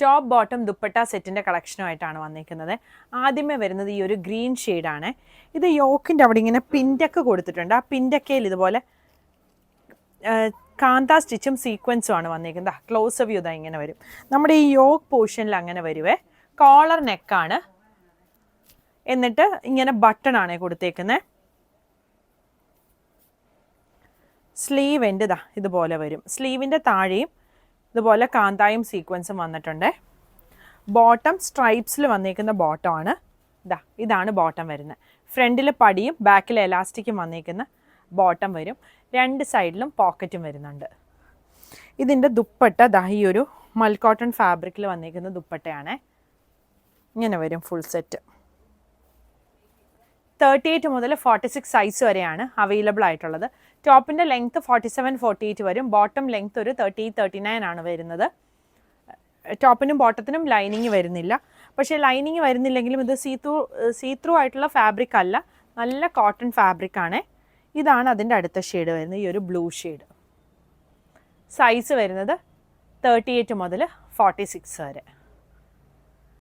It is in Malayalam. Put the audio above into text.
ടോപ്പ് ബോട്ടം ദുപ്പട്ട സെറ്റിൻ്റെ കളക്ഷനുമായിട്ടാണ് വന്നിരിക്കുന്നത്. ആദ്യമേ വരുന്നത് ഈ ഒരു ഗ്രീൻ ഷെയ്ഡാണ്. ഇത് യോക്കിൻ്റെ അവിടെ ഇങ്ങനെ പിൻറ്റക്ക് കൊടുത്തിട്ടുണ്ട്. ആ പിൻറ്റക്കയിൽ ഇതുപോലെ കാന്ത സ്റ്റിച്ചും സീക്വൻസും ആണ് വന്നിരിക്കുന്നത്. ക്ലോസ് വ്യൂ ഇതാ ഇങ്ങനെ വരും. നമ്മുടെ ഈ യോക്ക് പോർഷനിൽ അങ്ങനെ വരുവേ. കോളർ നെക്കാണ്, എന്നിട്ട് ഇങ്ങനെ ബട്ടൺ ആണ് കൊടുത്തേക്കുന്നത്. സ്ലീവ് എൻ്റെ ഇതാ ഇതുപോലെ വരും. സ്ലീവിൻ്റെ താഴെയും ഇതുപോലെ കാന്തായും സീക്വൻസും വന്നിട്ടുണ്ട്. ബോട്ടം സ്ട്രൈപ്സിൽ വന്നിരിക്കുന്ന ബോട്ടമാണ്. ഇതാണ് ബോട്ടം വരുന്നത്. ഫ്രണ്ടിൽ പടിയും ബാക്കിൽ എലാസ്റ്റിക്കും വന്നിരിക്കുന്ന ബോട്ടം വരും. രണ്ട് സൈഡിലും പോക്കറ്റും വരുന്നുണ്ട്. ഇതിൻ്റെ ദുപ്പട്ട ഈ ഒരു മൽക്കോട്ടൺ ഫാബ്രിക്കിൽ വന്നിരിക്കുന്ന ദുപ്പട്ടയാണ്. ഇങ്ങനെ വരും ഫുൾ സെറ്റ്. 38 മുതൽ 46 സൈസ് വരെയാണ് അവൈലബിൾ ആയിട്ടുള്ളത്. ടോപ്പിൻ്റെ ലെങ്ത്ത് 47-48 വരും. ബോട്ടം ലെങ്ത്ത് ഒരു 38-39 ആണ് വരുന്നത്. ടോപ്പിനും ബോട്ടത്തിനും ലൈനിങ് വരുന്നില്ല. പക്ഷേ ലൈനിങ് വരുന്നില്ലെങ്കിലും ഇത് സീത്രൂ ആയിട്ടുള്ള ഫാബ്രിക് അല്ല, നല്ല കോട്ടൺ ഫാബ്രിക്കാണ്. ഇതാണ് അതിൻ്റെ അടുത്ത ഷെയ്ഡ് വരുന്നത്, ഈ ഒരു ബ്ലൂ ഷെയ്ഡ്. സൈസ് വരുന്നത് 38 മുതൽ 46 വരെ.